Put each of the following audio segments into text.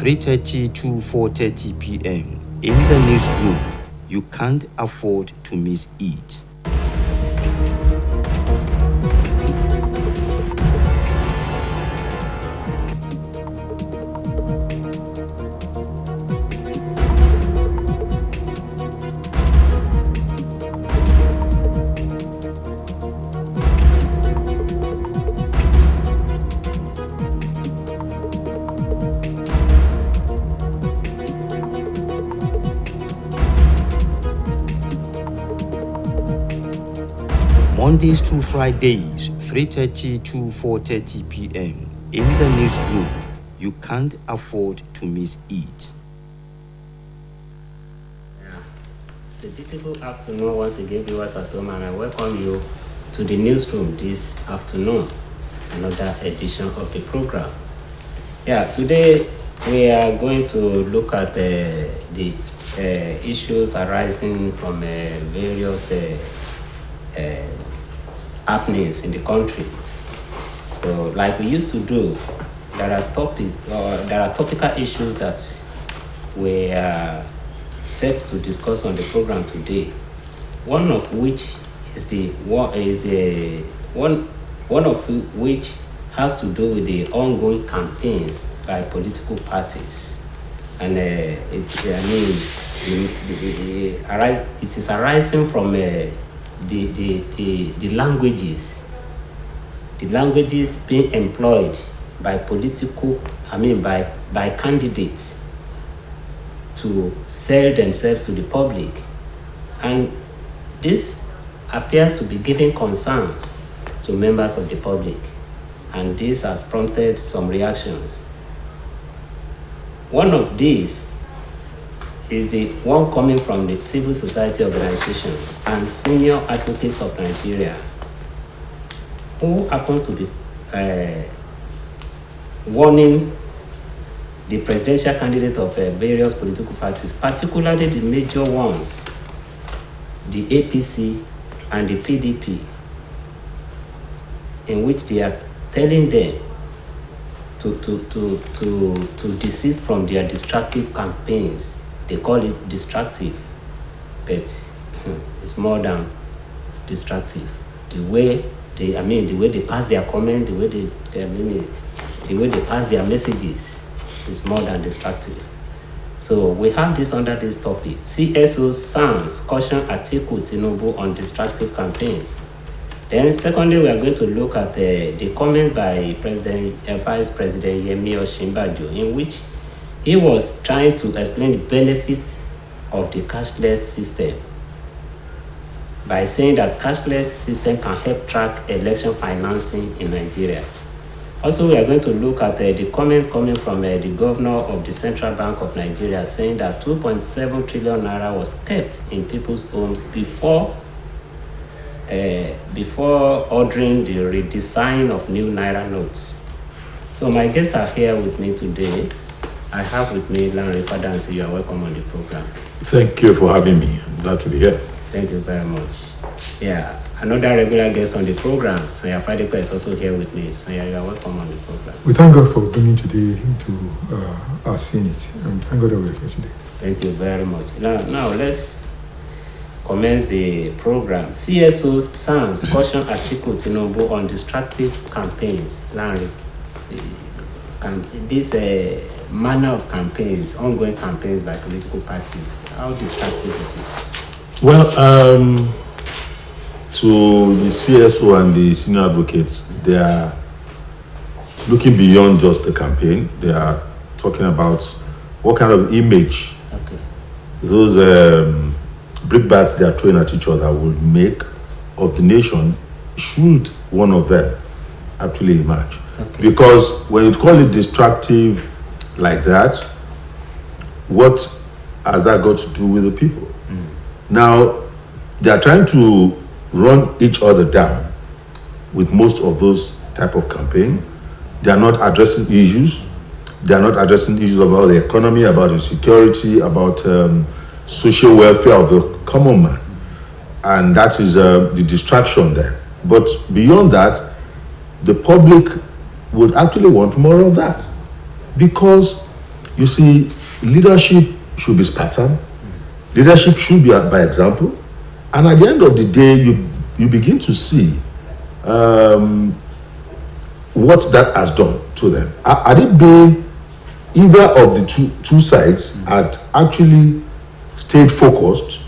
3:30 to 4:30 p.m. in the newsroom. You can't afford to miss it. Mondays to Fridays, 3:30 to 4:30 p.m. in the newsroom. You can't afford to miss it. It's a beautiful afternoon once again, viewers at home, and I welcome you to the newsroom this afternoon, another edition of the program. Today we are going to look at the issues arising from various happenings in the country. So, like we used to do, there are topical issues that we are set to discuss on the program today. One of which which has to do with the ongoing campaigns by political parties, and it is arising from the languages being employed by by candidates to sell themselves to the public, and this appears to be giving concerns to members of the public, and this has prompted some reactions. One of these is the one coming from the civil society organizations and senior advocates of Nigeria, who happens to be warning the presidential candidate of various political parties, particularly the major ones, the APC and the PDP, in which they are telling them to desist from their destructive campaigns. They call it destructive, but it's more than destructive. The way they pass their comment, the way they pass their messages is more than destructive. So we have this under this topic: CSO SANS caution Atiku Tinubu on destructive campaigns. Then secondly, we are going to look at the comment by Vice President Yemi Osinbajo, in which he was trying to explain the benefits of the cashless system by saying that cashless system can help track election financing in Nigeria. Also, we are going to look at the comment coming from the governor of the Central Bank of Nigeria, saying that 2.7 trillion naira was kept in people's homes before ordering the redesign of new naira notes. So my guests are here with me today. I have with me Lanre Fadansi. You are welcome on the program. Thank you for having me. I'm glad to be here. Thank you very much. Another regular guest on the program, Sanya Fadekwa, is also here with me. Sanya, you are welcome on the program. We thank God for bringing today into our Senate, and thank God that we're here today. Thank you very much. Now let's commence the program. CSO's SANS caution Atiku Tinubu on destructive campaigns. Lanre, this manner of campaigns, ongoing campaigns by political parties, how destructive is it? Well, to the CSO and the senior advocates, they are looking beyond just the campaign. They are talking about what kind of image those brickbats they are throwing at each other will make of the nation should one of them actually emerge. Because when you call it destructive like that, what has that got to do with the people? Now, they are trying to run each other down with most of those type of campaign. They are not addressing issues. They are not addressing issues about the economy, about insecurity, about social welfare of the common man. And that is the distraction there. But beyond that, the public would actually want more of that. Because You see, leadership should be Spartan. Leadership should be by example. And at the end of the day, you begin to see what that has done to them. Had it been either of the two sides had actually stayed focused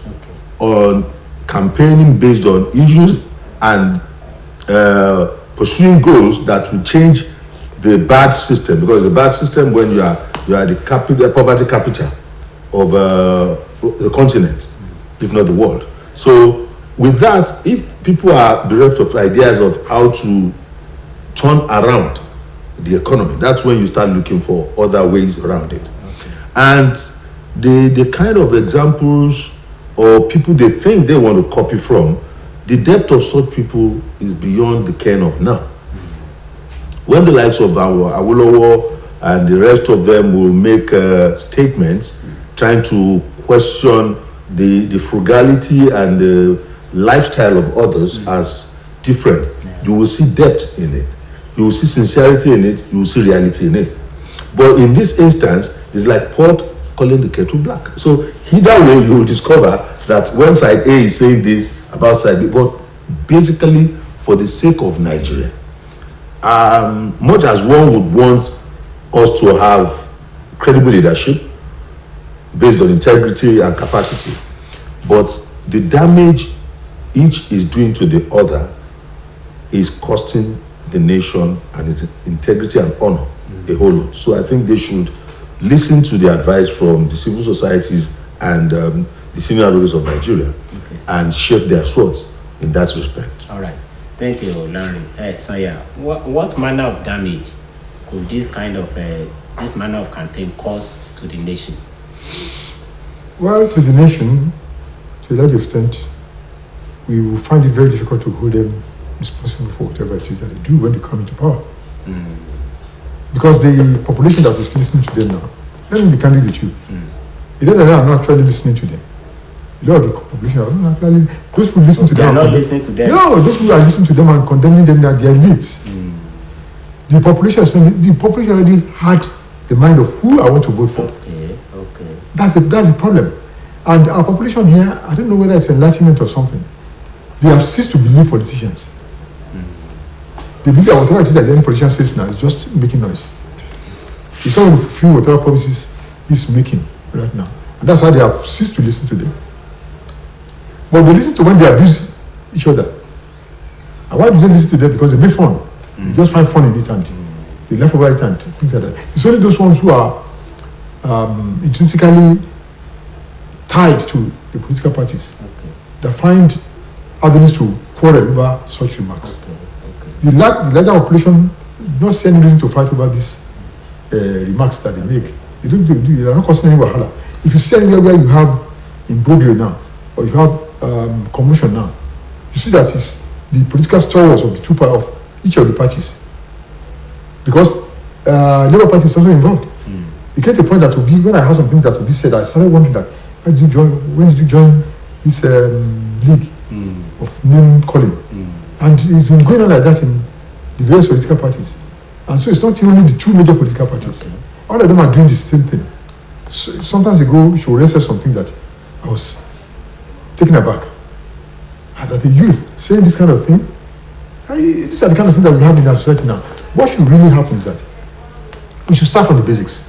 on campaigning based on issues and pursuing goals that will change the bad system, because the bad system when you are the poverty capital of the continent, if not the world. So with that, if people are bereft of ideas of how to turn around the economy, that's when you start looking for other ways around it. And the kind of examples or people they think they want to copy from, the depth of such people is beyond the ken of now. When the likes of our Awolowo and the rest of them will make statements trying to question the frugality and the lifestyle of others as different, you will see depth in it. You will see sincerity in it. You will see reality in it. But in this instance, it's like pot calling the kettle black. So either way, you will discover that when side A is saying this about side B, but basically for the sake of Nigeria, much as one would want us to have credible leadership based on integrity and capacity, but the damage each is doing to the other is costing the nation and its integrity and honor a whole lot. So I think they should listen to the advice from the civil societies and the senior advocates of Nigeria and shake their swords in that respect. All right. Thank you, Larry. Saya, what manner of damage could this kind of this manner of campaign cause to the nation? Well, to the nation, to a large extent, we will find it very difficult to hold them responsible for whatever it is that they do when they come into power. Because the population that is listening to them now, let me be candid with you, it is that they are not actually listening to them. A lot of the population are not actually, those who listen to them. They are not listening to them. No, those who are listening to them and condemning them that they are elites. The population already had the mind of who I want to vote for. Okay. That's the problem. And our population here, I don't know whether it's enlightenment or something, they have ceased to believe politicians. They believe that whatever it is that any politician says now is just making noise. It's all to fulfill whatever promises he's making right now. And that's why they have ceased to listen to them. But they listen to when they abuse each other. And why do they listen to them? Because they make fun. They just find fun in it and they laugh over it and things like that. It's only those ones who are intrinsically tied to the political parties that find avenues to quarrel over such remarks. The larger population not see any reason to fight over these remarks that they make. They are not causing any wahala. If you see anywhere where you have imbroglio now, or you have commotion now, you see that it's the political stalwarts of the two parties of each of the parties. Because Labour Party is also involved. It came to a point that will be, when I heard some things that will be said, I started wondering that when did you join this league of name calling? And it's been going on like that in the various political parties. And so it's not only the two major political parties. All of them are doing the same thing. So, sometimes ago, she already said something that I was taken aback. And that the youth saying this kind of thing, these are the kind of things that we have in our society now. What should really happen is that we should start from the basics.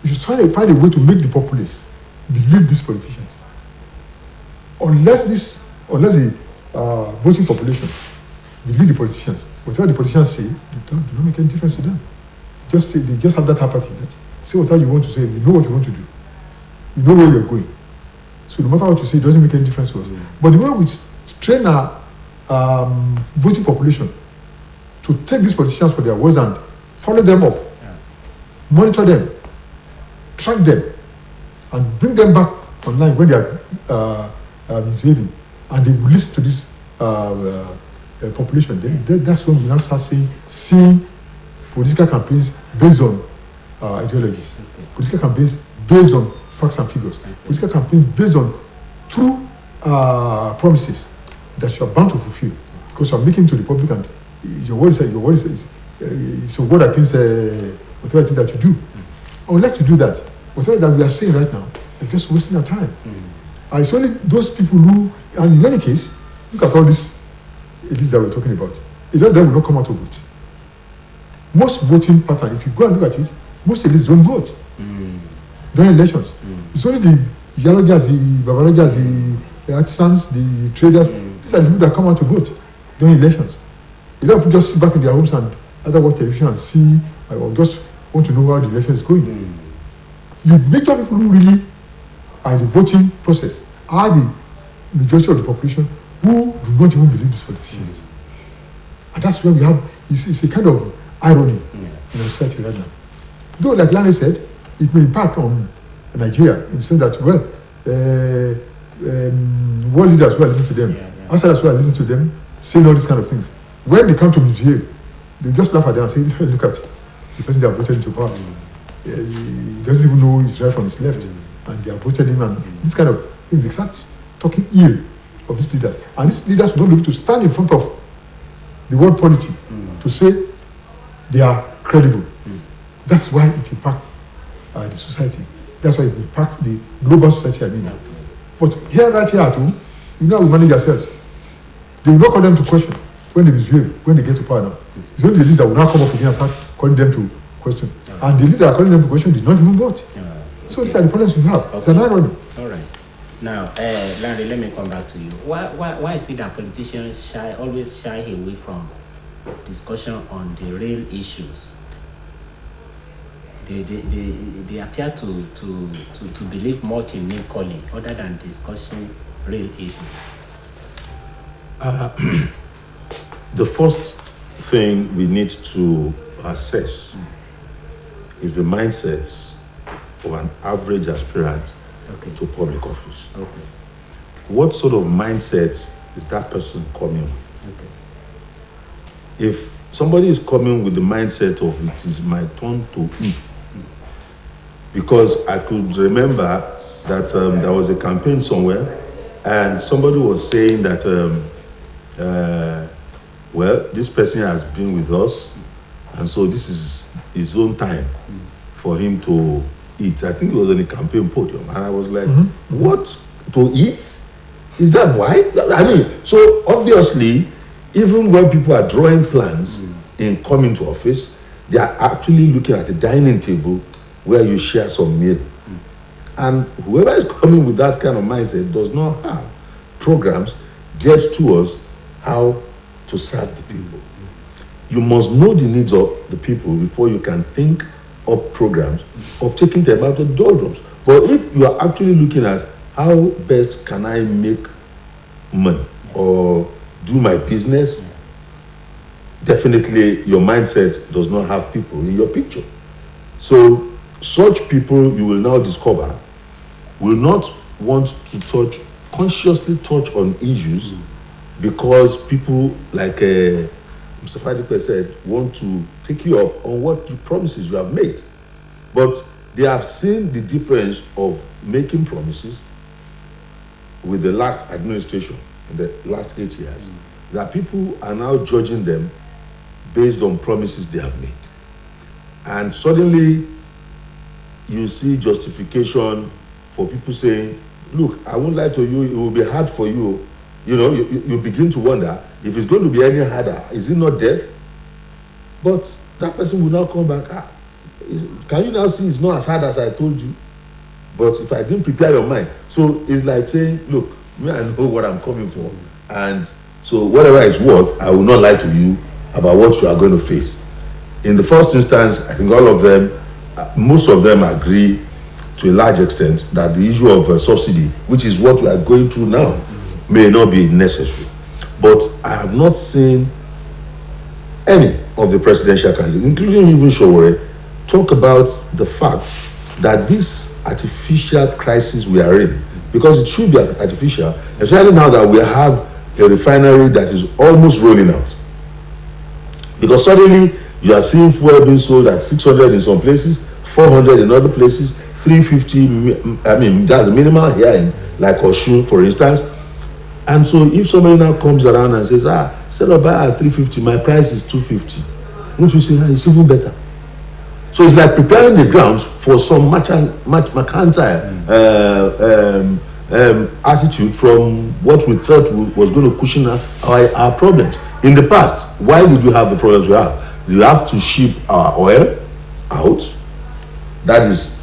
We should try to find a way to make the populace believe these politicians. Unless the voting population believe the politicians, whatever the politicians say, they don't make any difference to them. They just have that apathy. That say whatever you want to say, you know what you want to do. You know where you're going. So no matter what you say, it doesn't make any difference to us. But the way we train our voting population to take these politicians for their words and follow them up, monitor them, track them, and bring them back online when they are misbehaving, and they will listen to this population. Then that's when we now start seeing political campaigns based on ideologies, political campaigns based on facts and figures, political campaigns based on true promises that you are bound to fulfill, because you are making to the public, and your word is it's a word against whatever it is that you do. unless you do that, whatever that we are saying right now, we're just wasting our time. It's only those people who, and in any case, look at all this elites that we're talking about. A lot of them will not come out to vote. Most voting pattern, if you go and look at it, most elites don't vote during elections. It's only the Yalojas, the Babalojas, the artisans, the traders, these are the people that come out to vote during elections. A lot of people just sit back in their homes and either watch television and see, or just want to know how the election is going. The major people who really are in the voting process are the majority of the population who do not even believe these politicians. And that's where we have, it's a kind of irony in our society right now. Though, like Larry said, it may impact on Nigeria in the sense that, well, world leaders who are listening to them, outsiders who are listening to them, saying all these kind of things. When they come to misbehave, they just laugh at them and say, look at the person they are voted into power. He doesn't even know his right from his left. And they have voted him, and this kind of things. They start talking ill of these leaders. And these leaders will not be able to stand in front of the world polity to say they are credible. That's why it impacts the society. That's why it impacts the global society, I mean. But here, right here at home, we manage ourselves. They will not call them to question when they misbehave, when they get to power now. It's only the leaders that will now come up again and start calling them to question. And the leaders that are calling them to question did not even vote. So these are the problems we have. Okay. It's an irony. All right. Now, Larry, let me come back to you. Why is it that politicians always shy away from discussion on the real issues? They appear to believe much in name calling other than discussing real issues. The first thing we need to assess is the mindsets of an average aspirant to public office. What sort of mindset is that person coming with? If somebody is coming with the mindset of it is my turn to eat, because I could remember that there was a campaign somewhere and somebody was saying that well, this person has been with us and so this is his own time for him to eat. I think it was on a campaign podium and I was like, what? To eat? Is that why? I mean, so obviously, even when people are drawing plans in coming to office, they are actually looking at a dining table where you share some meal. And whoever is coming with that kind of mindset does not have programs geared towards how to serve the people. You must know the needs of the people before you can think of programs of taking them out of doldrums. But if you are actually looking at how best can I make money or do my business, definitely your mindset does not have people in your picture. So such people you will now discover will not want to consciously touch on issues because people like Mr. Fadipe said want to take you up on what the promises you have made. But they have seen the difference of making promises with the last administration in the last 8 years, that people are now judging them based on promises they have made. And suddenly you see justification for people saying, look, I won't lie to you, it will be hard for you. You know, you begin to wonder, if it's going to be any harder, is it not death? But that person will now come back, can you now see it's not as hard as I told you? But if I didn't prepare your mind. So it's like saying, look, me, I know what I'm coming for. And so whatever it's worth, I will not lie to you about what you are going to face. In the first instance, I think all of them, most of them agree to a large extent that the issue of subsidy, which is what we are going through now, may not be necessary. But I have not seen any of the presidential candidates, including even Showore, talk about the fact that this artificial crisis we are in, because it should be artificial, especially now that we have a refinery that is almost rolling out. Because suddenly you are seeing fuel being sold at 600 in some places, 400 in other places, 350, I mean, that's minimal here in like Osun, for instance. And so if somebody now comes around and says, instead of buy at 350, my price is 250, won't you say, it's even better? So it's like preparing the ground for some mercantile attitude from what we thought was going to cushion our problems. In the past, why did we have the problems we have? You have to ship our oil out, that is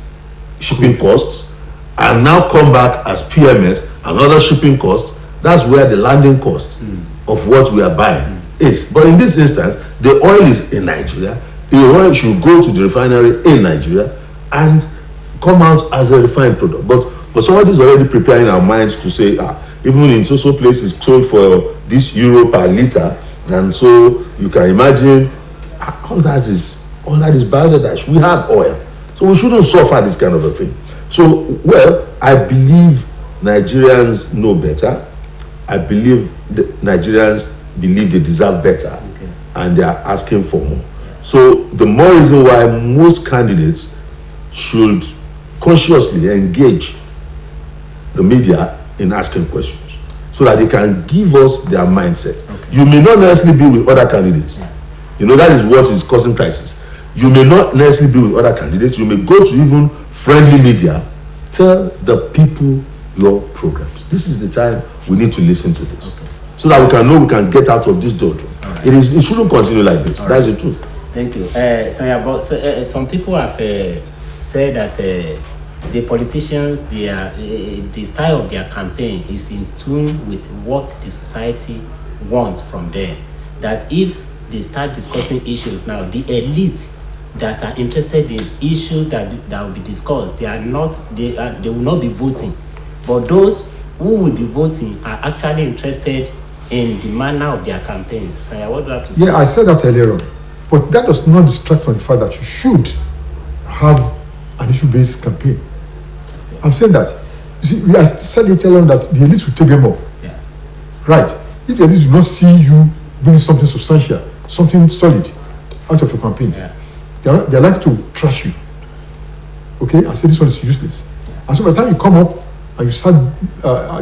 shipping costs, and now come back as PMS, another shipping cost. That's where the landing cost of what we are buying is. But in this instance, the oil is in Nigeria. The oil should go to the refinery in Nigeria and come out as a refined product. But somebody is already preparing our minds to say, even in so places sold for this euro per liter, and so you can imagine all that is Bangladesh. We have oil, so we shouldn't suffer this kind of a thing. So, well, I believe Nigerians know better. I believe the Nigerians believe they deserve better, and they are asking for more. So the more reason why most candidates should consciously engage the media in asking questions, so that they can give us their mindset. You may not necessarily be with other candidates. You know, that is what is causing crisis. You may not necessarily be with other candidates. You may go to even friendly media. Tell the people your programs. This is the time we need to listen to this, so that we can get out of this doldrum. Right. It shouldn't continue like this. That's the truth. Thank you. Some people have said that the politicians, the style of their campaign is in tune with what the society wants from them. That if they start discussing issues now, the elite that are interested in issues that will be discussed, they will not be voting. But those who will be voting are actually interested in the manner of their campaigns. So what do you have to say? Yeah, I said that earlier on. But that does not distract from the fact that you should have an issue-based campaign. I'm saying that. You see, I said it earlier on that the elites will take them up. Yeah. Right. If the elites do not see you doing something substantial, something solid out of your campaigns, they're likely to trash you. Okay? I say this one is useless. And so by the time you come up and you start,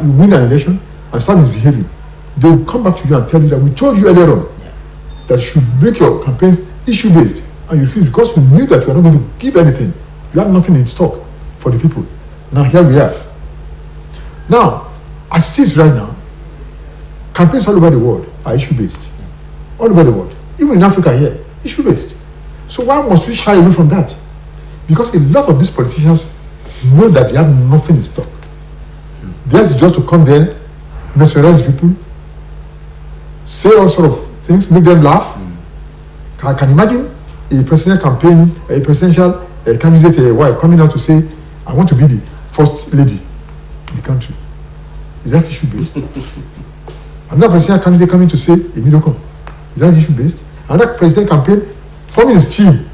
you win an election and start misbehaving, they will come back to you and tell you that we told you earlier on that you should make your campaigns issue-based, and you refuse because you knew that you are not going to give anything. You have nothing in stock for the people. Now here we are. Now, as it is right now, campaigns all over the world are issue-based. All over the world. Even in Africa here, issue-based. So why must we shy away from that? Because a lot of these politicians know that they have nothing in stock. Theirs is just to come there, mesmerize people, say all sort of things, make them laugh. I can imagine a presidential campaign, a presidential candidate, a wife coming out to say, I want to be the first lady in the country. Is that issue-based? Another presidential candidate coming to say, a miracle. Is that issue-based? Another presidential campaign forming his team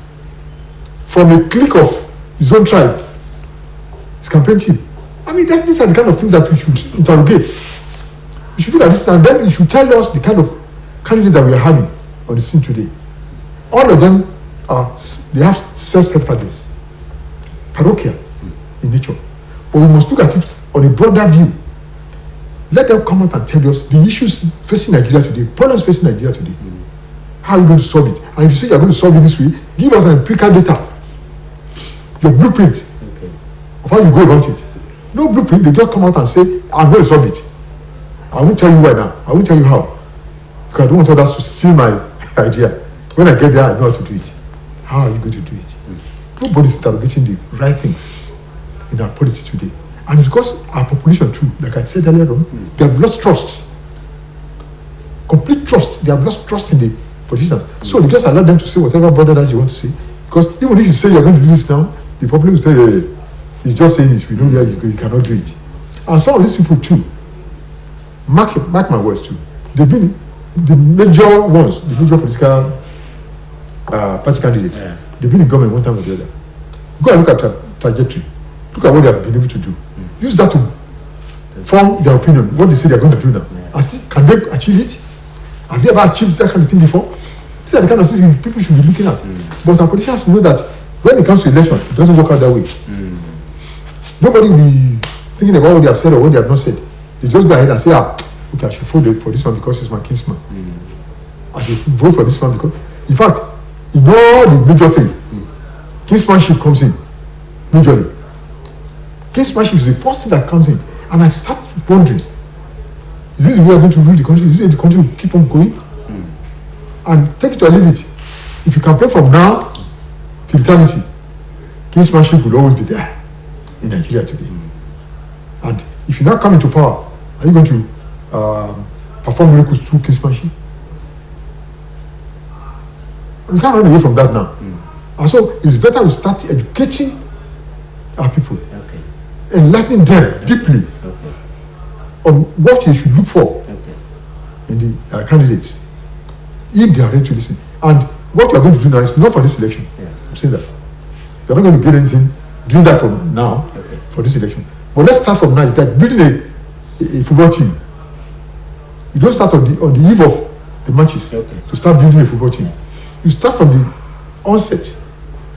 from a clique of his own tribe, his campaign team. I mean, these are the kind of things that we should interrogate. We should look at this and then you should tell us the kind of candidates that we are having on the scene today. All of them they have self-centeredness, parochial in nature. But we must look at it on a broader view. Let them come out and tell us the issues facing Nigeria today, problems facing Nigeria today. How are we going to solve it? And if you say you're going to solve it this way, give us an empirical data, your blueprint of how you go about it. No blueprint, they just come out and say, I'm going to solve it. I won't tell you why now. I won't tell you how. Because I don't want others to steal my idea. When I get there, I know how to do it. How are you going to do it? Nobody's interrogating the right things in our policy today. And it's because our population too, like I said earlier on, they have lost trust. Complete trust. They have lost trust in the politicians. So they just allow them to say whatever bother you want to say. Because even if you say you're going to do this now, the public will say, hey, he's just saying this, we know where he's going, he cannot do it. And some of these people too, mark my words too, they've been the major ones, the major political party candidates, they've been in government one time or the other. Go and look at trajectory. Look at what they have been able to do. Use that to form their opinion, what they say they're going to do now. And see, can they achieve it? Have they ever achieved that kind of thing before? These are the kind of things people should be looking at. But our politicians know that when it comes to election, it doesn't work out that way. Nobody will be thinking about what they have said or what they have not said. They just go ahead and say, okay, I should vote for this one because he's my kinsman. I should vote for this one because, in fact, in all the major things, kinsmanship comes in, majorly. Kinsmanship is the first thing that comes in. And I start wondering, is this the way we are going to rule the country? Is it the country will keep on going? And take it or leave it. If you campaign from now till eternity, kinsmanship will always be there in Nigeria today. And if you now come into power, are you going to perform miracles through kinsmanship? We can't run away from that now. And so it's better we start educating our people, enlightening them deeply on what they should look for in the candidates, if they are ready to listen. And what we are going to do now is not for this election. I'm saying that. You're not going to get anything doing that from now for this election. But let's start from now. It's like building a football team. You don't start on the eve of the matches to start building a football team. You start from the onset,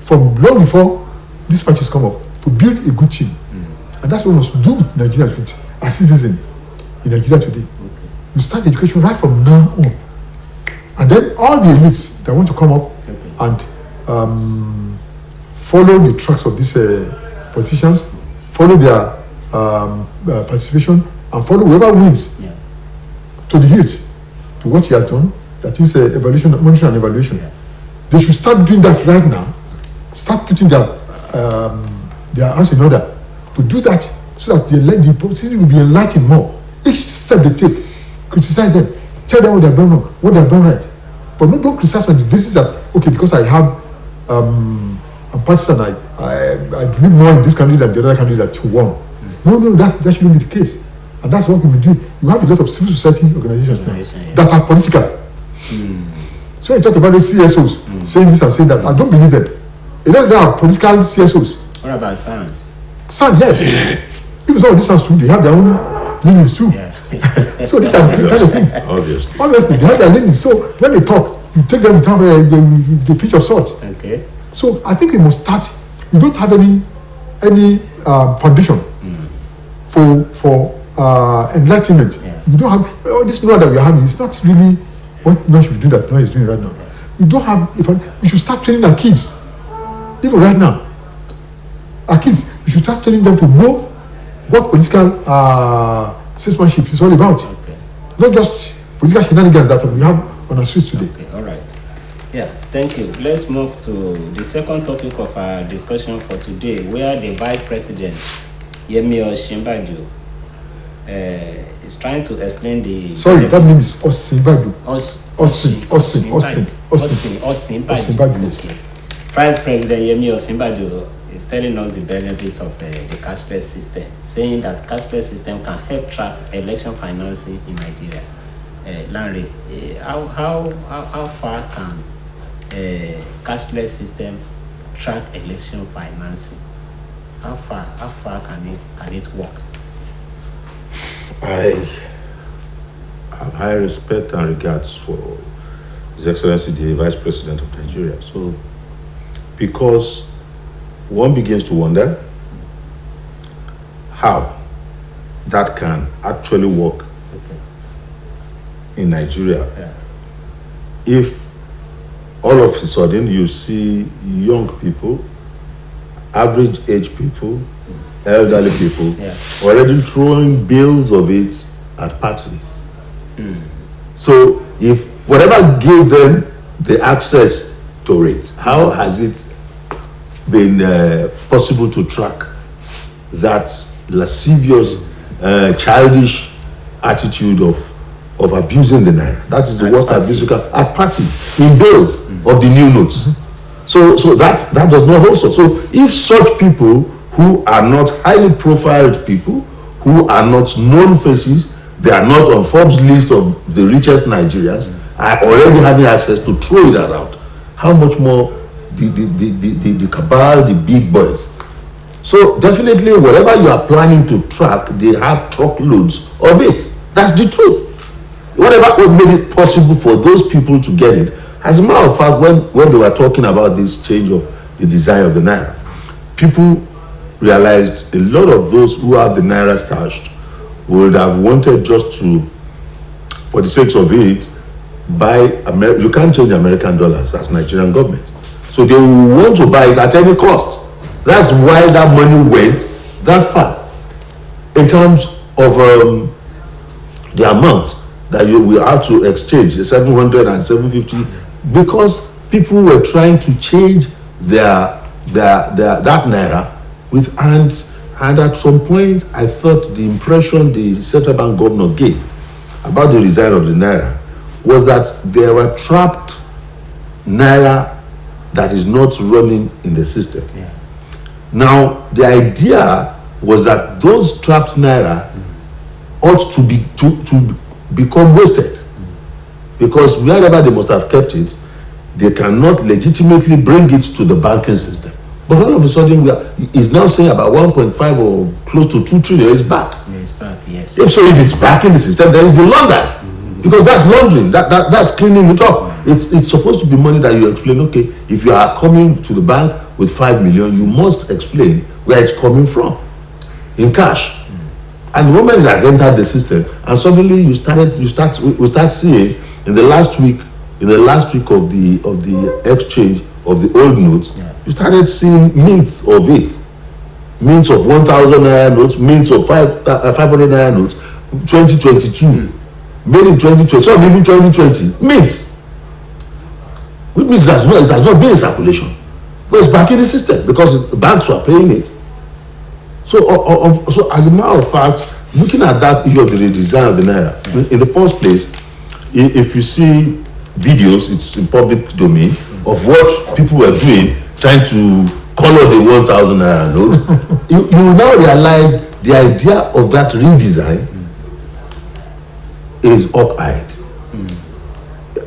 from long before these matches come up, to build a good team. And that's what we must do with Nigeria, with our citizens in Nigeria today. You start education right from now on. And then all the elites that want to come up and follow the tracks of these politicians, follow their participation, and follow whoever wins to the hilt, to what he has done. That is evaluation, monitoring and evaluation. They should start doing that right now. Start putting their house in order to do that, so that the city will be enlightened more. Each step they take, criticize them, tell them what they've done wrong, what they've done right. But don't criticize on the basis that, okay, because I have a partisan, I believe more in this candidate than the other candidate that won. No, that shouldn't be the case. And that's what we will do. You have a lot of civil society organizations now that are political. So you talk about the CSOs saying this and saying that. I don't believe them. They are political CSOs. What about SANS? SANS, yes. If it's all this SANS too, they have their own leanings too. So these are the kind of things. Obviously, they have their leanings. So when they talk, you take them with the pinch of salt. So I think we must start. We don't have any foundation for enlightenment. You don't have this law that we are having. It's not really what no should do that no is doing right now. We don't have. We should start training our kids, even right now. Our kids, we should start training them to know what political statesmanship is all about. Not just political shenanigans that we have on our streets today. All right. Yeah, thank you. Let's move to the second topic of our discussion for today, where the Vice President, Yemi Osinbajo, is trying to explain the... Sorry, that means Osinbajo. Osinbajo. Okay. Vice President Yemi Osinbajo is telling us the benefits of the cashless system, saying that cashless system can help track election financing in Nigeria. Larry, how far can cashless system track election financing? How far can it work? I have high respect and regards for His Excellency the Vice President of Nigeria. So, because one begins to wonder how that can actually work in Nigeria. If all of a sudden you see young people, average age people, elderly people already throwing bills of it at parties. So if whatever gave them the access to it, how has it been possible to track that lascivious, childish attitude of abusing the naira? That is the worst abuse you can at parties, in bills of the new notes. So that does not hold. So if such people who are not highly profiled people, who are not known faces, they are not on Forbes list of the richest Nigerians, are already having access to throw it around, how much more the cabal, the big boys? So definitely whatever you are planning to track, they have truckloads of it. That's the truth. Whatever made it possible for those people to get it. As a matter of fact, when they were talking about this change of the design of the naira, people realized a lot of those who have the naira stashed would have wanted just to, for the sake of it, buy you can't change American dollars as Nigerian government. So they will want to buy it at any cost. That's why that money went that far. In terms of the amount that you will have to exchange, the 700 and 750, because people were trying to change that naira with and at some point I thought the impression the central bank governor gave about the design of the naira was that there were trapped naira that is not running in the system. Yeah. Now the idea was that those trapped naira ought to be to become wasted, because wherever they must have kept it, they cannot legitimately bring it to the banking system. But all of a sudden, is now saying about 1.5 or close to 2 trillion is back. Yeah, it's back, yes. If it's back in the system, then it's been laundered. Because that's laundering, that's cleaning it up. It's supposed to be money that you explain, okay, if you are coming to the bank with 5 million, you must explain where it's coming from in cash. And the moment it has entered the system, and suddenly we start seeing in the last week of the exchange of the old notes, you started seeing mints of it, mints of 1,000 naira notes, mints of 500 naira notes, 2022, made in 2020, some even 2020, mints, which means that it has not been in circulation, but it's back in the system because the banks were paying it. So as a matter of fact, looking at that issue of the redesign of the naira, in the first place, if you see videos, it's in public domain, of what people were doing, trying to color the 1,000 naira note, you will now realize the idea of that redesign is up-eyed.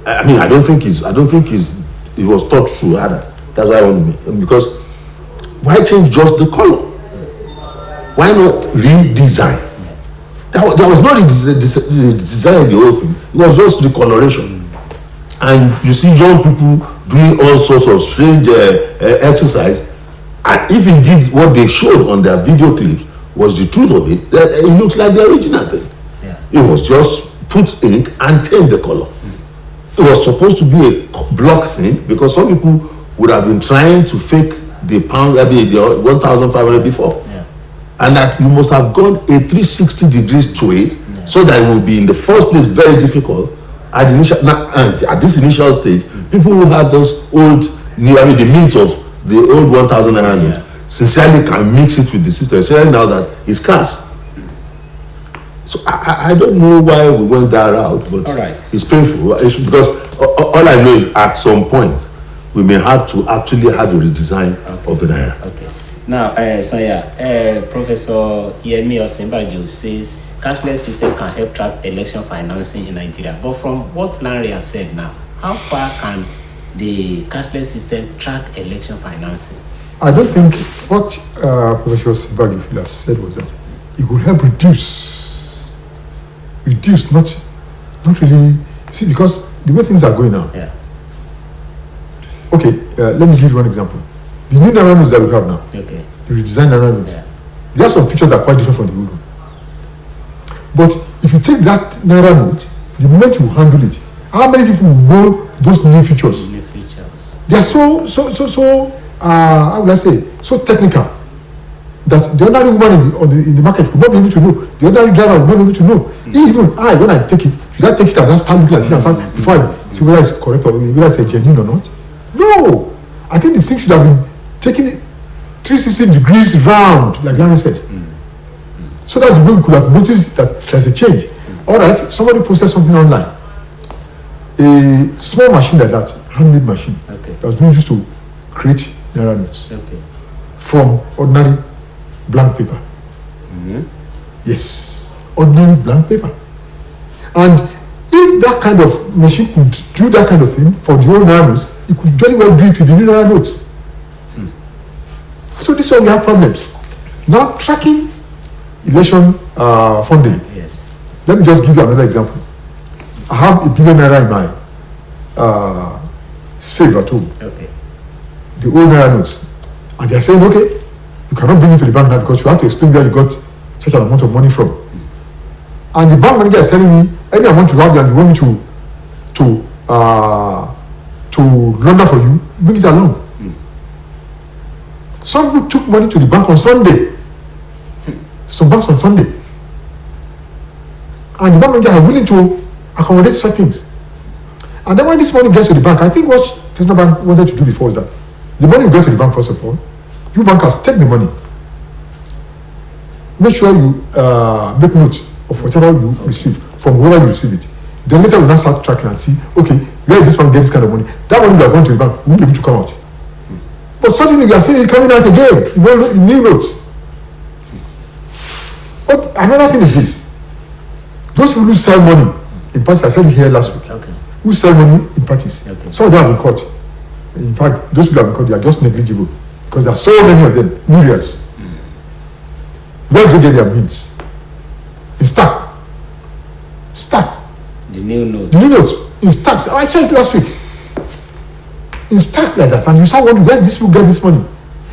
I mean, I don't think it was thought through either. That's why I want to make, because why change just the color? Why not redesign? There was not redesign in the whole thing. It was just recoloration. And you see young people doing all sorts of strange exercise. And if indeed what they showed on their video clips was the truth of it, it looks like the original thing. Yeah. It was just put ink and change the color. It was supposed to be a block thing, because some people would have been trying to fake the pound, the 1,500 before. And that you must have gone a 360 degrees to it, so that it will be in the first place very difficult at this initial stage. People who have those old, the mints of the old 1,000 naira note sincerely can mix it with the system, especially now that it's scarce. So I don't know why we went that route, but it's painful. Because all I know is at some point we may have to actually have a redesign of the naira. Okay. Now, Professor Yemi Osinbajo says cashless system can help track election financing in Nigeria. But from what Larry has said now, how far can the cashless system track election financing? I don't think what Professor Osinbajo has said was that it will help reduce, not really. See, because the way things are going now. Yeah. Okay, let me give you one example. The new naira notes that we have now, the redesigned naira notes, there are some features that are quite different from the old one. But if you take that naira note, the moment you handle it, how many people know those new features? New features. They are so how would I say, so technical that the ordinary woman in the market will not be able to know. The ordinary driver will not be able to know. Even when I take it, should I take it and then start looking at it and start before I see whether it's correct or whether it's a genuine or not? No, I think this thing should have been taking it 360 degrees round, like Larry said. So that's the way we could have noticed that there's a change. All right, somebody posted something online. A small machine like that, handmade machine, that was being used to create naira notes from ordinary blank paper. Yes, ordinary blank paper. And if that kind of machine could do that kind of thing for the old naira notes, it could very well do it with the new naira notes. So this is why we have problems. Now tracking election funding. Yes. Let me just give you another example. I have $1 billion in my save at home. The old naira notes. And they are saying, okay, you cannot bring it to the bank now because you have to explain where you got such an amount of money from. And the bank manager is telling me, any amount you have that you want me to render for you, bring it along. Some people took money to the bank on Sunday. Some banks on Sunday. And the bank manager are willing to accommodate such things. And then when this money gets to the bank, I think what Personal Bank wanted to do before is that the money will get to the bank first of all. You bankers take the money. Make sure you make note of whatever you receive from whoever you receive it. Then later we'll now start tracking and see, okay, where this one get this kind of money? That money we are going to the bank, we won't be able to come out. But suddenly we are seeing it coming out again. New notes. But another thing is this. Those people who sell money in parties, I said it here last week, who sell money in parties, some of them have been caught. In fact, those people have been caught, they are just negligible because there are so many of them, myriads. Where do they get their means? In stacked. The new notes. The new notes in stacks. I saw it last week. In stack like that, and you start wondering where these people get this money.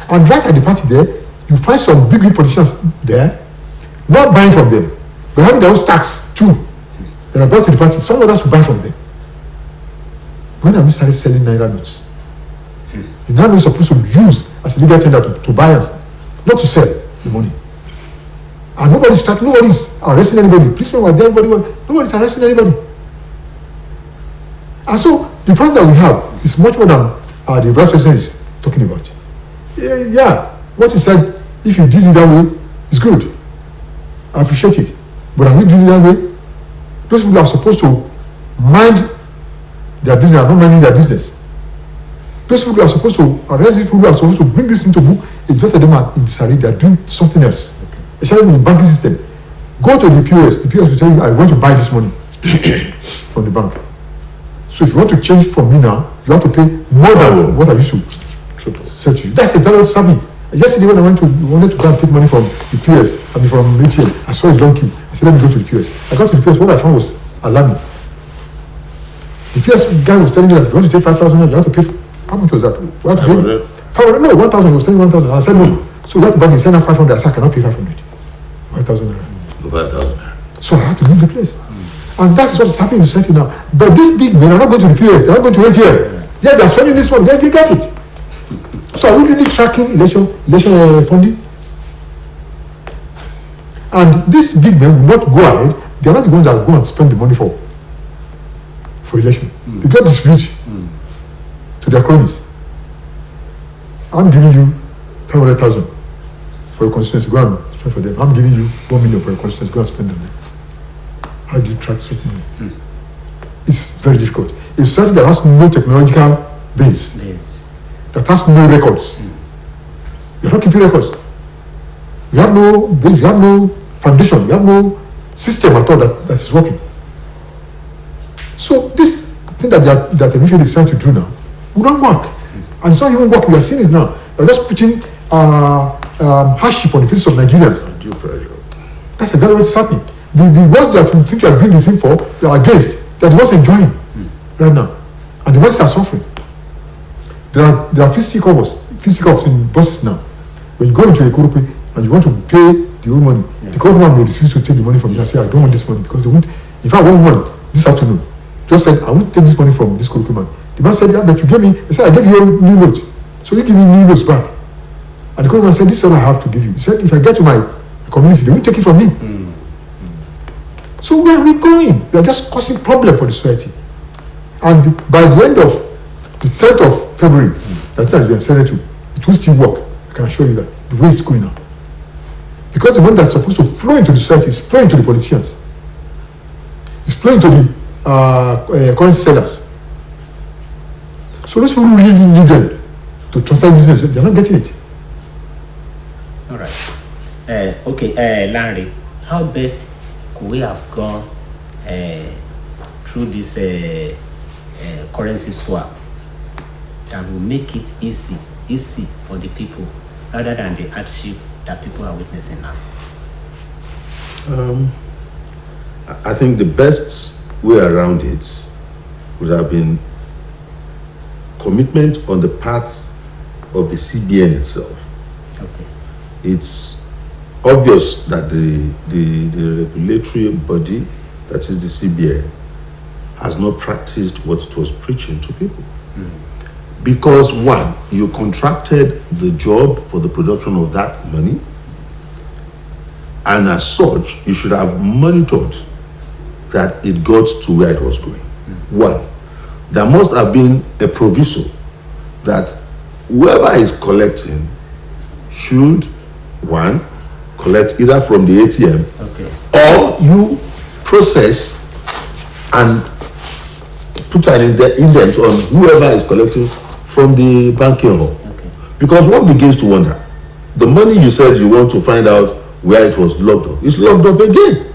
And right at the party there, you find some big politicians there, not buying from them, but having their own stacks too. They are brought to the party. Some others will buy from them. When have we started selling Naira notes? The Naira notes are supposed to be used as a legal tender to buyers, not to sell the money. And nobody's tracking, nobody's arresting anybody. Policemen were there, nobody's arresting anybody. And so the problem that we have is much more than the vice president is talking about. Yeah, what he said, if you did it that way, it's good. I appreciate it. But are we doing it that way? Those people are supposed to mind their business, are not minding their business. Those people are supposed to arrest these people who are supposed to bring this into book. It's just that them are in disarray, they are doing something else. Especially in the banking system. Go to the POS will tell you, I want to buy this money from the bank. So if you want to change from me now, you have to pay more than what I used to sell to you. That's exactly what's happening. Yesterday when I wanted to go and take money from the POS, from ATM, I saw a long queue. I said, let me go to the POS. I got to the POS, what I found was alarming. The POS guy was telling me that if you want to take 5,000, you have to pay, how much was that? You have to pay 500, no, 1,000, he was telling 1,000. And I said, no. So that's the bank, he said, 500, I said, I cannot pay 500. 5,000 naira. 5,000. So I had to leave the place. And that's what is happening in society now. But these big men are not going to the POS, they're not going to ATM. Yeah, they're spending this money, they get it. So are we really tracking election funding? And these big men will not go ahead, they're not the ones that will go and spend the money for election. They get distributed to their cronies. I'm giving you 500,000 for your constituency, go and spend for them. I'm giving you 1 million for your constituency, go and spend them. How do you track such money? It's very difficult. It's something that has no technological base, that has no records. You're not keeping records. We have no base, we have no foundation, we have no system at all that is working. So this thing that the mission is trying to do now will not work. And it's not even working. We are seeing it now. They're just putting hardship on the faces of Nigerians. Due pressure. That's exactly what's happening. The ones that you think you are doing the thing for, you are against. They're the ones enjoying right now. And the ones are suffering. There are physical offs in buses now. When you go into a Kurupe and you want to pay the old money, the government may refuse to take the money from you and say, I don't want this money because they won't. In fact, one woman this afternoon just said, I won't take this money from this Kurupe man. The man said, yeah, but you gave me, he said, I gave you a new note. So you give me new notes back. And the government said, this is all I have to give you. He said, if I get to my community, they won't take it from me. So where are we going? We are just causing problem for the society. And by the end of the 10th of February, that has been said to, it will still work. I can assure you that the way it's going now. Because the money that's supposed to flow into the society is flowing to the politicians. It's flowing to the currency sellers. So those people who really need them to transfer business, they're not getting it. All right. Larry, how best could we have gone through this currency swap that will make it easy for the people rather than the hardship that people are witnessing now? I think the best way around it would have been commitment on the part of the CBN itself. Okay. It's obvious that the regulatory body, that is the CBN, has not practiced what it was preaching to people. Because one, you contracted the job for the production of that money, and as such, you should have monitored that it got to where it was going. One, there must have been a proviso that whoever is collecting should, one, collect either from the ATM, or you process and put an indent on whoever is collecting from the banking hall. Because one begins to wonder, the money you said you want to find out where it was locked up, it's locked up again.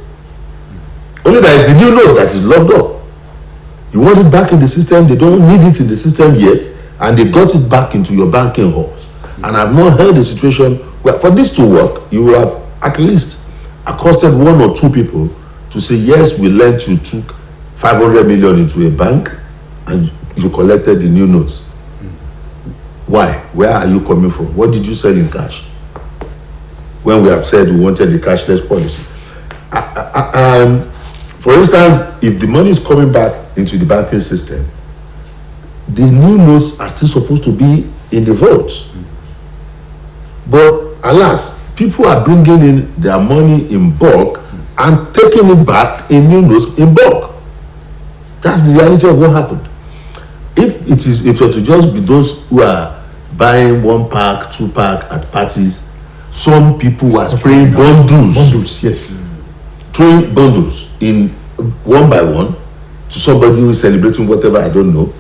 Only that is the new notes that is locked up. You want it back in the system, they don't need it in the system yet, and they got it back into your banking halls. And I've not heard a situation where, for this to work, you will have at least accosted one or two people to say, yes, we learned you took 500 million into a bank and you collected the new notes. Why? Where are you coming from? What did you sell in cash? When we have said we wanted the cashless policy. For instance, if the money is coming back into the banking system, the new notes are still supposed to be in the vaults. But alas, people are bringing in their money in bulk and taking it back in new notes in bulk. That's the reality of what happened. If it were to just be those who are buying 1 pack, 2 pack at parties, some people were spraying bundles. Bundles, yes. Throwing bundles in one by one to somebody who is celebrating whatever, I don't know.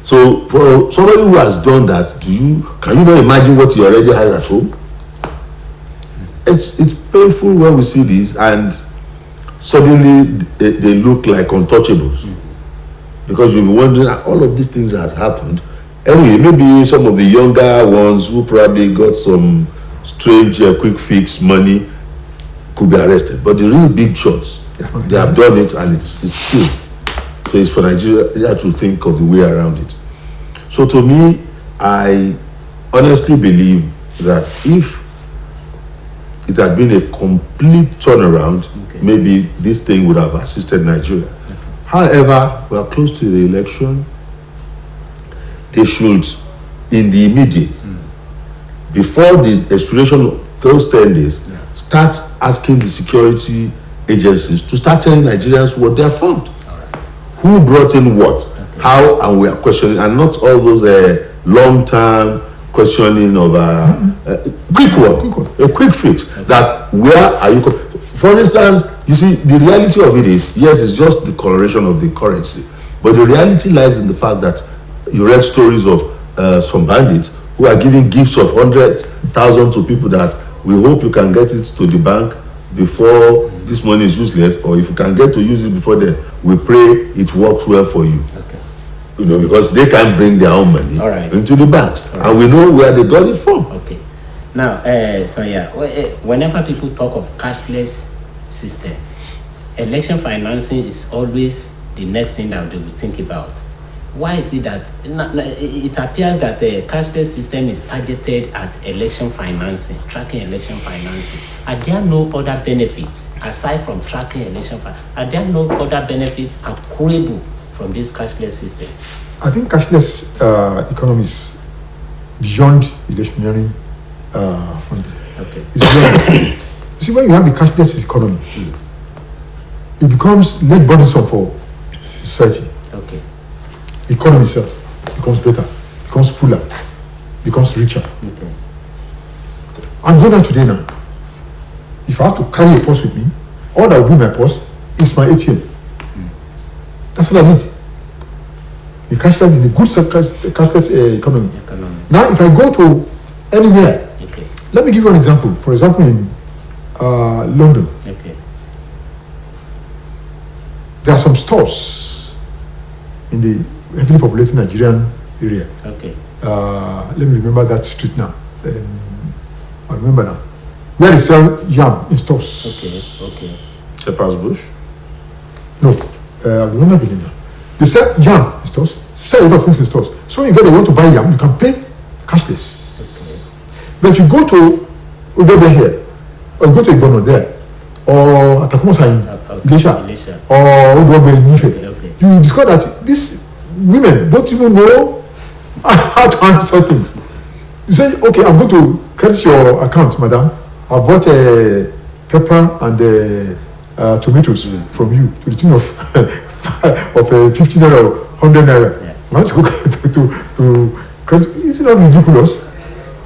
So for somebody who has done that, can you not imagine what he already has at home? It's painful when we see this and suddenly they look like untouchables. Because you'll be wondering, all of these things that has happened. Anyway, maybe some of the younger ones who probably got some strange quick fix money could be arrested. But the real big shots, they have done it and it's still. So it's for Nigeria to think of the way around it. So to me, I honestly believe that if it had been a complete turnaround, maybe this thing would have assisted Nigeria. However, we are close to the election. They should, in the immediate, before the expiration of those 10 days, start asking the security agencies to start telling Nigerians what they have found. Who brought in what, how, and we are questioning, and not all those long-term questioning of a quick fix. That where are you? For instance, you see, the reality of it is, yes, it's just the coloration of the currency, but the reality lies in the fact that you read stories of some bandits who are giving gifts of 100,000 to people that we hope you can get it to the bank before this money is useless, or if you can get to use it before then, we pray it works well for you. You know, because they can't bring their own money into the bank, and we know where they got it from. Now, so yeah, whenever people talk of cashless system, election financing is always the next thing that they will think about. Why is it that it appears that the cashless system is targeted at election financing, tracking election financing? Are there no other benefits aside from tracking election financing? Are there no other benefits accruable from this cashless system? I think cashless economy is beyond electioneering funding. It's beyond. You see, when you have a cashless economy, it becomes less burdensome for society. The economy itself becomes better, becomes fuller, becomes richer. I'm going out today now. If I have to carry a purse with me, all that will be my purse is my ATM. That's all I need. The cashless in a good cashless economy. Now, if I go to anywhere, let me give you an example. For example, in London, there are some stores in the heavily populated Nigerian area. Let me remember that street now. I remember now. Where they sell yam in stores. Shepherd's Bush? No, I remember the name now. They sell yam in stores, sell a lot of things in stores. So you want to buy yam, you can pay cashless. But if you go to Udebe here, or you go to Ibono there, or Atakumosa in Ilesha, or Udebe in Ife, you discover that these women don't even know how to handle such things. You say, okay, I'm going to credit your account, madam. I bought pepper and tomatoes from you to the tune of 50 naira or 100 naira. Yeah. I want to credit. Is it not ridiculous?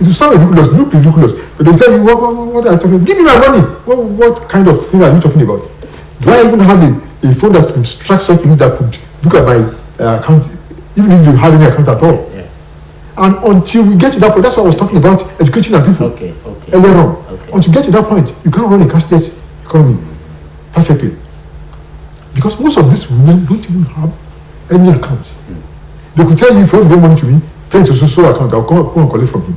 It will sound ridiculous, look ridiculous, but they tell you, what are you talking about? Give me my money. What kind of thing are you talking about? Do I even have a phone that could track some things that could look at my account, even if you have any account at all? Yeah. And until we get to that point, that's what I was talking about, educating our people earlier on. Okay. Until you get to that point, you can't run a cashless economy perfectly. Because most of these women don't even have any account. They could tell you, if you want to get money to me, pay it to so account, I'll go and collect from you.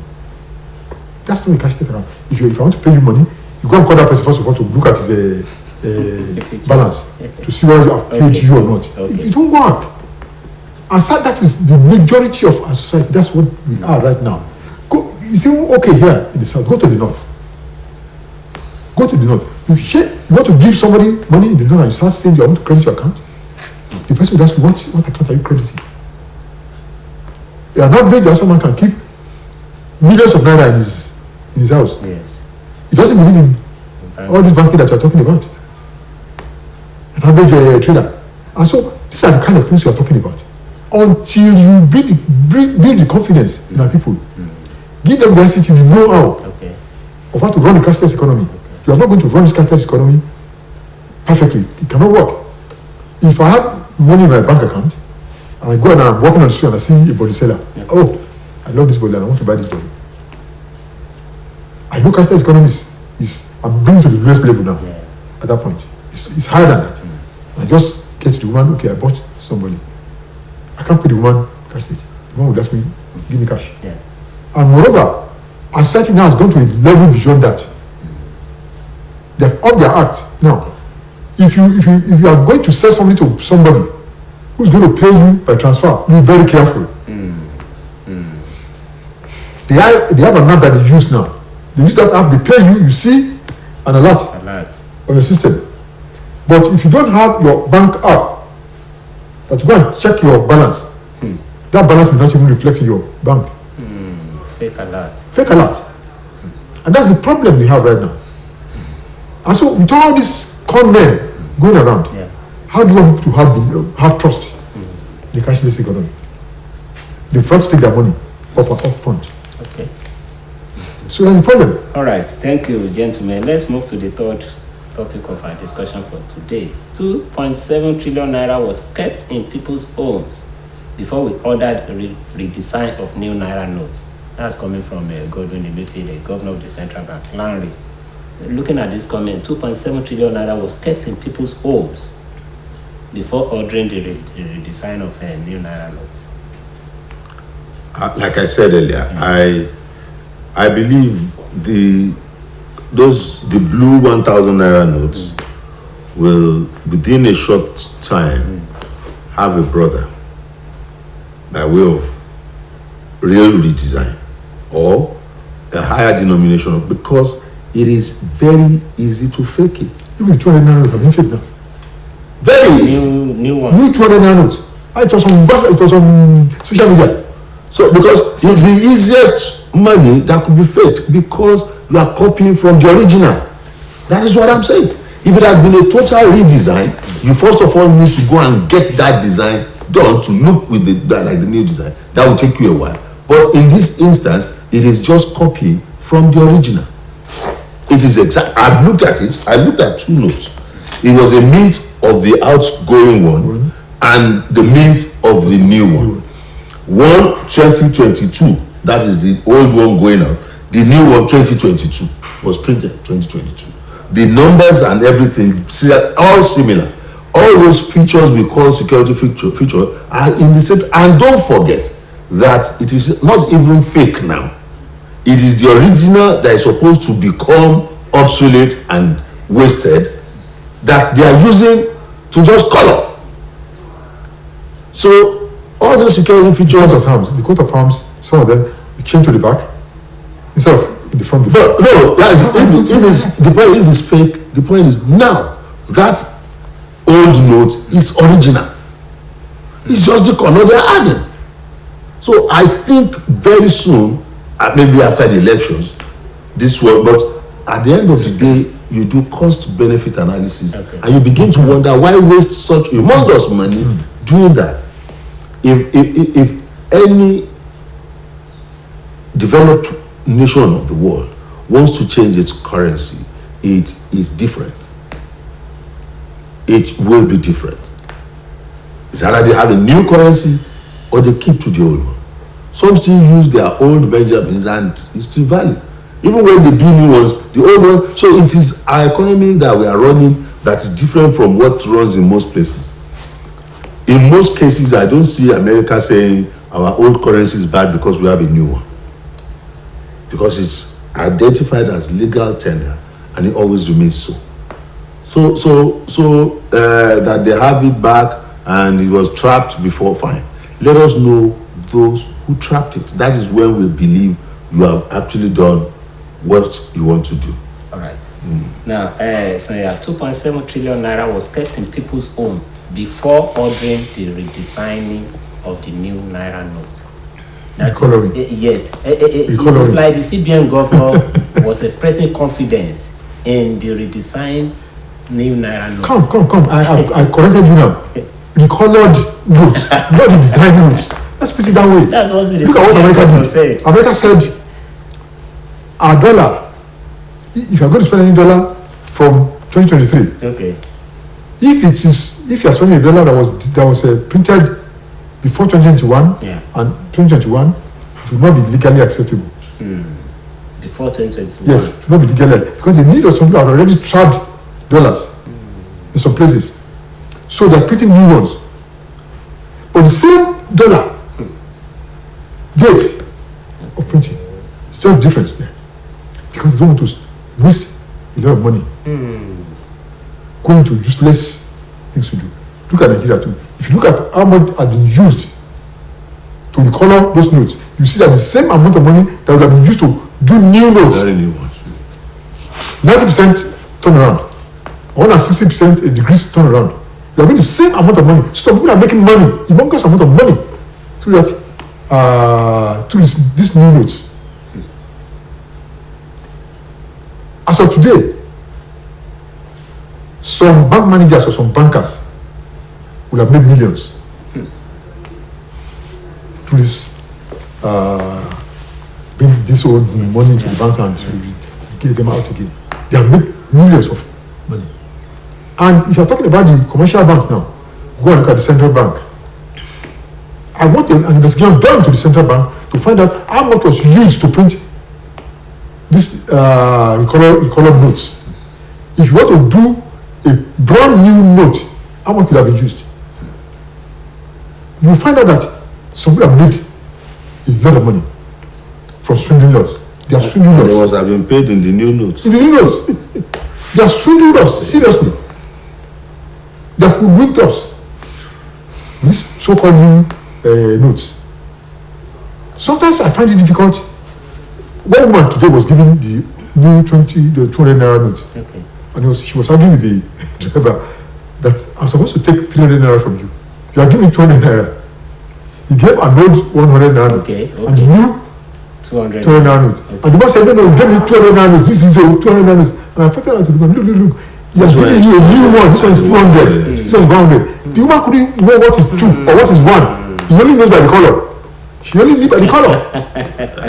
That's not a cashless account. If I want to pay you money, you go and call that person first of all to look at his balance to see whether you have paid you or not. It won't work. And so that is the majority of our society. That's what we are right now. It's even okay here in the south. Go to the north. Go to the north. You want to give somebody money in the north and you start saying you want to credit your account. The person will ask you, what account are you crediting? An average someone can keep millions of naira in his house. Yes. He doesn't believe in all this banking that you are talking about. An average trader. And so these are the kind of things we are talking about. Until you build the confidence in our people, give them the ICT, the know-how of how to run a cashless economy. You are not going to run this cashless economy perfectly. It cannot work. If I have money in my bank account and I go and I'm walking on the street and I see a body seller, oh, I love this body and I want to buy this body. I know cashless economy I'm bringing to the lowest level now. At that point, it's higher than that. I just get to the woman. Okay, I bought somebody. I can't pay the woman cashless. The woman will ask me, give me cash. And moreover, our society now has gone to a level beyond that. They've upped their act. Now, if you are going to sell something to somebody who's going to pay you by transfer, be very careful. They have an app that they use now. They use that app, they pay you, you see an alert on your system. But if you don't have your bank app, that you go and check your balance, that balance may not even reflect in your bank. Fake alert. Fake alert. And that's the problem we have right now. And so with all these con men going around, how do you want people to have trust in the cashless economy? They prefer to take their money up front. Okay. So that's the problem. All right. Thank you, gentlemen. Let's move to the third topic of our discussion for today. 2.7 trillion naira was kept in people's homes before we ordered a redesign of new naira notes. That's coming from Godwin Emefiele, governor of the central bank, Lanre. Looking at this comment, 2.7 trillion naira was kept in people's homes before ordering the redesign of new naira notes. Like I said earlier, I believe the blue 1,000 naira notes will, within a short time, have a brother by way of real redesign or a higher denomination, because it is very easy to fake it. Even 200 naira notes have been faked now. Very easy. New one. New 200 naira notes. It was on social media. So because it's the easiest money that could be faked, because you are copying from the original. That is what I'm saying. If it had been a total redesign, you first of all need to go and get that design done to look with like the new design. That will take you a while. But in this instance, it is just copying from the original. It is exact. I've looked at it. I looked at two notes. It was a mint of the outgoing one and the mint of the new one. One 2022, that is the old one going out. The new one 2022 was printed 2022. The numbers and everything all similar. All those features we call security feature are in the same. And don't forget that it is not even fake now. It is the original that is supposed to become obsolete and wasted that they are using to just color. So all those security features. The coat of arms, some of them change to the back instead of the front. But no, if it's fake, the point is now that old note is original. It's just the color they're adding. So I think very soon, maybe after the elections, this will, but at the end of the day, you do cost-benefit analysis, and you begin to wonder why waste such humongous money doing that. If any developed nation of the world wants to change its currency, it is different. It will be different. It's either they have a new currency or they keep to the old one. Some still use their old Benjamins and it's still valid. Even when they do new ones, the old one. So it is our economy that we are running that is different from what runs in most places. In most cases, I don't see America saying our old currency is bad because we have a new one. Because it's identified as legal tender and it always remains so. So that they have it back and it was trapped before, fine. Let us know those who trapped it. That is when we believe you have actually done what you want to do. All right. Now, so yeah, 2.7 trillion naira was kept in people's home before ordering the redesigning of the new naira note. Yes. It's like the CBN governor was expressing confidence in the redesigned new naira note. Come. I corrected you now. The colored notes, not the design notes. Let's put it that way. That was the Look at what America did. said. America said, our dollar, if you're going to spend any dollar from 2023, okay. if you are spending a dollar that was printed before 2021 and 2021, it will not be legally acceptable. Before 2021? Yes, it will not be legally, because the need of some people are already trapped dollars in some places. So they're printing new ones. But the same dollar date of printing, it's just a difference there. Because they don't want to waste a lot of money going to useless things to do. Look at Nigeria too. If you look at how much has been used to recolor those notes, you see that the same amount of money that would have been used to do new notes, 90% turnaround, 160% degrees turnaround. You are getting the same amount of money. So people are making money, humongous amount of money, through that, through these new notes. As of today, some bank managers or some bankers will have made millions through this, bring this old money to the banks and to get them out again. They have made millions of money. And if you're talking about the commercial banks now, go and look at the central bank. I want an investigation done to the central bank to find out how much was used to print this recolored notes. If you want to do a brand new note, how much will have been used? You will find out that some people have made a lot of money from swindling us. They are swindling us. They must have been paid in the new notes. In the new notes. They are swindling us, seriously. They have hoodwinked us. These so-called new notes. Sometimes I find it difficult. One woman today was giving the new 200 naira note. Okay. And she was arguing with the driver that I'm supposed to take 300 naira from you. You are giving 200 naira. He gave an old 100 naira note. Okay. And the new 200 naira note. Okay. And the man said, no, give me 200 naira note. This is a 200 naira note. And I pointed out to the man, look. He has given you a new one. This one is 400. This one is 100. The woman couldn't know what is 2 or what is 1. He only knows by the color. She only knew by the color.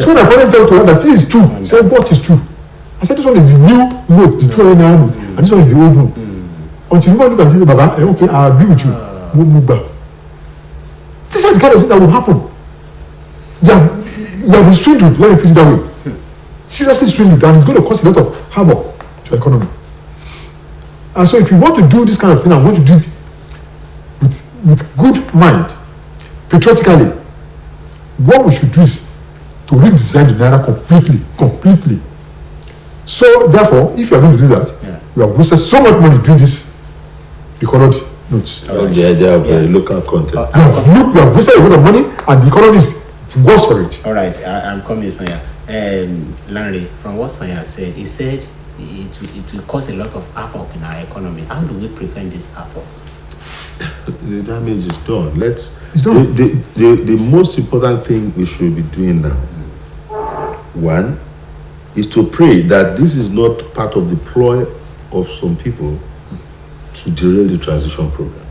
So when I pointed out to her that this is 2, she said, what is 2? I said, this one is the new note, the 200 naira note, and this one is the old note. Until you look at it, Baba, okay, I agree with you. Move back. This is the kind of thing that will happen. You have been swindled, let me put it that way. Seriously swindled, and it's going to cause a lot of havoc to the economy. And so if you want to do this kind of thing and want to do it with good mind, patriotically, what we should do is to redesign the naira completely. So therefore, if you are going to do that, you have wasted so much money doing this recolored notes. Right. The idea of local content. You have wasted a lot of money, and the economy is worse for it. All right, I'm coming, Sanya. Larry, from what Sanya said, he said it will cause a lot of havoc in our economy. How do we prevent this havoc? the damage is done. It's done. The most important thing we should be doing now, one, is to pray that this is not part of the ploy of some people to derail the transition program.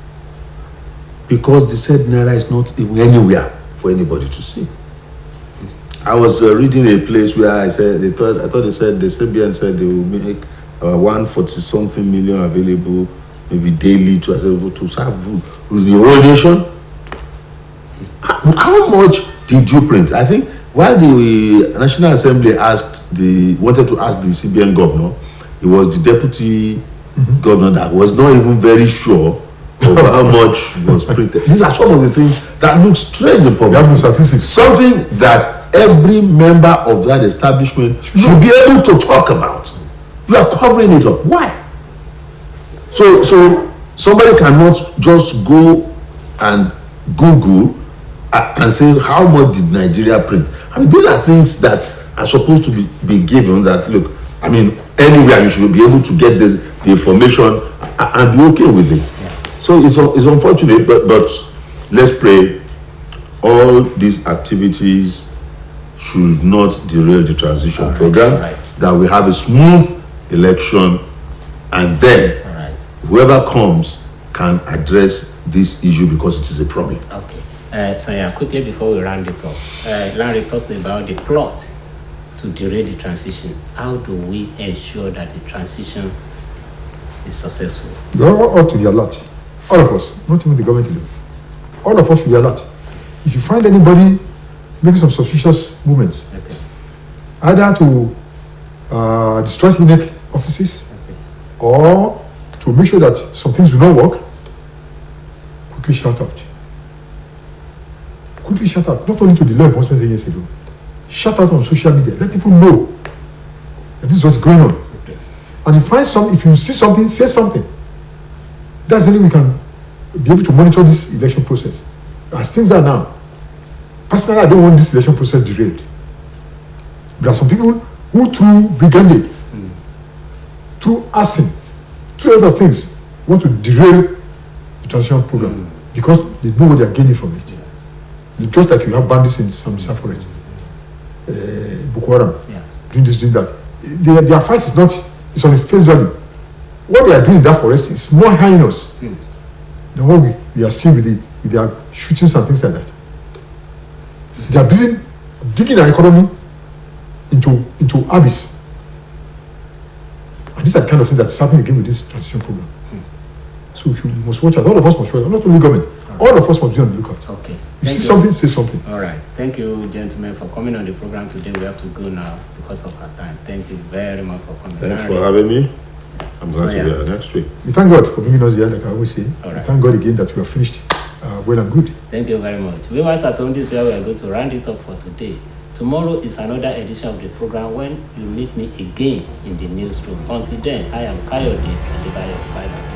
Because they said Naira is not even anywhere for anybody to see. I was reading a place where I said I thought they said the CBN said they will make 140-something million available, maybe daily to serve food with the whole nation. How much did you print? I think while the National Assembly wanted to ask the CBN governor, it was the deputy governor that was not even very sure of how much was printed. These are some of the things that look strange in public. Statistics. Something that every member of that establishment should be able to talk about. You are covering it up. Why? So somebody cannot just go and Google and say how much did Nigeria print. I mean, these are things that are supposed to be given. That look, I mean, anywhere you should be able to get the information and be okay with it. Yeah. So it's unfortunate, but let's pray all these activities should not derail the transition program. Right. That we have a smooth election, and then whoever comes can address this issue because it is a problem. Okay. So yeah, quickly before we round it up, Larry talked about the plot to derail the transition. How do we ensure that the transition is successful? We all ought to be alert. All of us, not even the government alone. All of us should be alert. If you find anybody making some suspicious movements, either to destroy INEC offices or to make sure that some things do not work, quickly shout out. Quickly shout out, not only to the law enforcement agency alone. Shout out on social media. Let people know that this is what's going on. And if you see something, say something. That's the only way we can be able to monitor this election process. As things are now, personally, I don't want this election process derailed. There are some people who, through brigandage, through arson, through other things, want to derail the transition program because they know what they are gaining from it. It's just like you have bandits in some Forest, Boko Haram, doing this, doing that. Their fight is not, it's on the face value. What they are doing in that forest is more heinous than what we are seeing with their shootings and things like that. They are busy digging our economy into abyss. And these are the kind of things that's happening again with this transition program. So we must watch out. All of us must watch out, not only government. All of us must be on the lookout. Okay. You see something, say something. All right. Thank you, gentlemen, for coming on the program today. We have to go now because of our time. Thank you very much for coming. Thanks for having me. I'm glad to be here next week. We thank God for bringing us here, like I always say. We thank God again that we have finished well and good. Thank you very much. Viewers at home, this is where we are going to round it up for today. Tomorrow is another edition of the program when you meet me again in the newsroom. Until then, I am Kayode Adebayo. Bye.